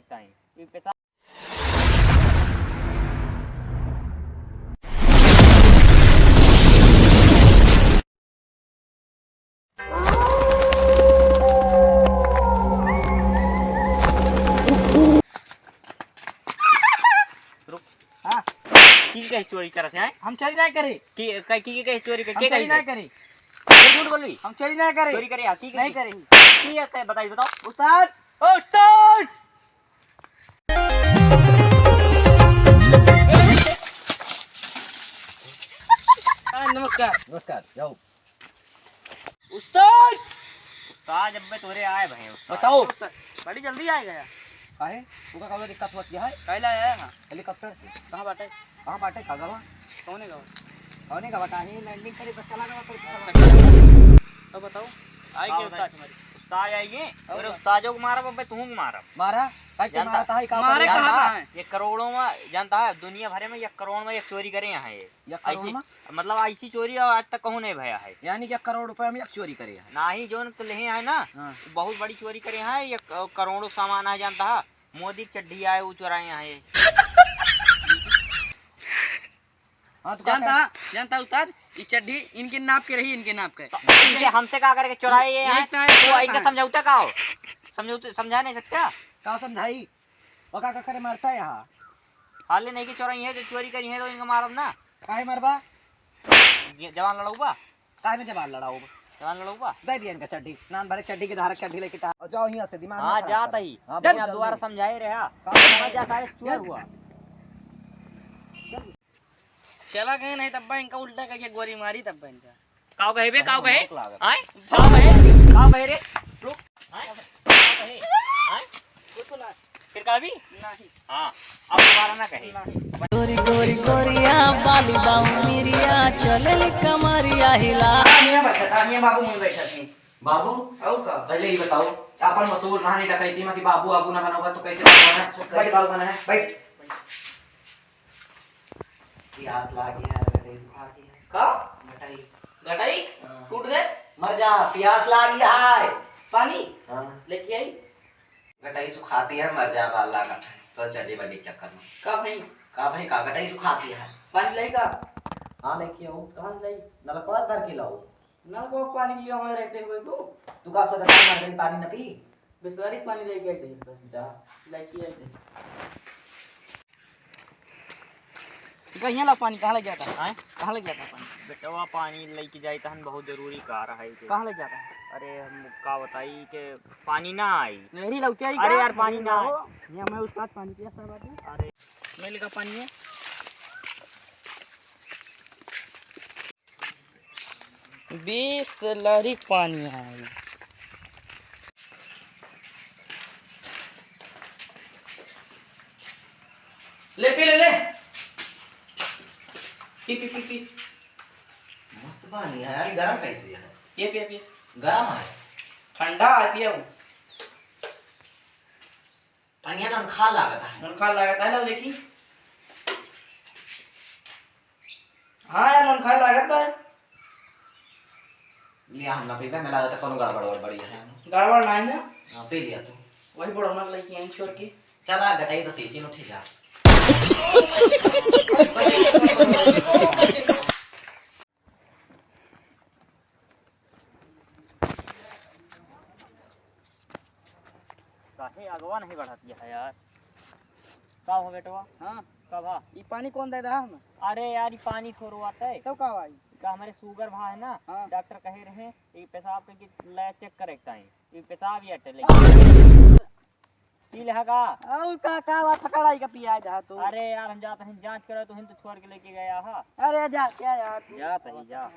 Correct है ये पेशाब की कहीं चोरी करत है हम चोरी नहीं करे की कहीं चोरी हम चोरी नहीं करे झूठ बोल रही हम चोरी नहीं करे चोरी करे की नहीं करे की है बताइए बताओ उस्ताद उस्ताद नमस्कार नमस्कार जाओ उस्ताद उस्ताद जब तोरे आए भाई बताओ बड़ी जल्दी आ गया काहे तुका का दिक्कत हुआ क्या है कैला आया हां हेलीकॉप्टर से कहां बाटे कहां बाटे कागवा कौन है कौन का बता ही लैंडिंग करे बस चला गया तो बताओ आई के उस्ताद हमारी उस्ताद आएंगे और उस्तादों को मारा भाई तू मारा मारा काहे के मारता है का मारे कहां है ये करोड़ों में जानता है दुनिया भर में 1 करोड़ में एक चोरी करे यहाँ ये एक करोड़ में मतलब ऐसी चोरी आज तक कहूँ नहीं भया है यानी कि 1 करोड़ रुपए में एक चोरी करे है ना ही जो ले है ना बहुत बड़ी चोरी करे हैं ये करोड़ों सामान है जानता है मोदी की चड्डी आए वो चुराए यहाँ ये हां तो जानता उस्ताद ये चड्डी इनके नाप के रही इनके नाप के इसे हमसे क्या करके चुराए ये हैं तो इनका समझौता का हो समझा नहीं सकता का समझाई वो का करे मारता है यहां हाले नहीं कि चोराई है जो चोरी करी है तो इनका मारब ना काहे मारबा जवान लड़ाऊबा काहे में जवान लड़ाओ जवान लड़ाऊबा दे दिया इनका चड्डी नान भरे चड्डी के धारक चड्डी लेके जाओ यहां से दिमाग हां जाता ही बिना दोबारा समझाए रहा मजा सारे चोर हुआ चला गए नहीं तब इनका उल्टा करके गोली मारी तब इनका काव कहे बे काव कहे आय काव कहे रे रुक आय काव कहे आय कुछ ना फिर का भी नहीं हां अब दोबारा ना कहे गोरी गोरी गोरिया बाली बाऊ मिरिया चलल कमरिया हिला तानिया बाबू में बैठा थी बाबू औ का पहले ही बताओ अपन मसूल कहानी डकैती में कि बाबू आबू ना बनोगा तो कैसे बनोगा बैठ बाबू बना है बैठ प्यास लागी है गटाई दुखा की है का गटाई गटाई टूट गए मर जा प्यास लागी है पानी हां लेके आई गटाई सुखाती है मर जा वाला का तो चड्डी बड्डी चक्कर में का भाई का गटाई सुखाती है पानी लाई का हां लेके आओ कहां लाई नलकवा भर के लाओ ना को पानी लिया हमारे रहते हुए तू का सोचा मर गई पानी न पी बिस्लरी पानी लेके आई थी बस जा लेके आई थी कहीं ला पानी कहां लग जाता है कहां लग जाता पानी बेटवा पानी लेके जाई तहन बहुत जरूरी कार है के कहां लग जाता है अरे हम का बताई के पानी ना आई मेरी लौटी आई अरे यार पानी ना आए ये मैं उस्ताद पानी पिया सब बात अरे मेल का पानी है बिस्लरी पानी है ले पी ले पी मस्त पानी है यार गरम कैसे है ये गरम है ठंडा है पिया पानी ना खा लागत है ननखा लागत है ना देखी हां यार ननखा लागत बा लिया हम ना पीबे में लागत कोनो गड़बड़ बढ़िया है गड़बड़ नहीं ना हां पी लिया तू वही बड़ौना लेके आई छोड़ के चला गटाई तो सीची न उठे जा काहे अगवा नहीं बढ़ाती है यार का हो बेटवा हां कब हा ये पानी कौन दे रहा है अरे यार ये पानी छोड़वाता है तब का आई का हमारे शुगर भा है ना हाँ। डॉक्टर कहे रहे ये पेशाब के ले चेक करे टाइम ये पेशाब या टेले पी लेगा औ का बात पकड़ाई का पिया जा तू अरे यार हम जाते हैं जांच करे तो हम तो छोड़ के लेके गया हा अरे जा क्या यार जाते ही जा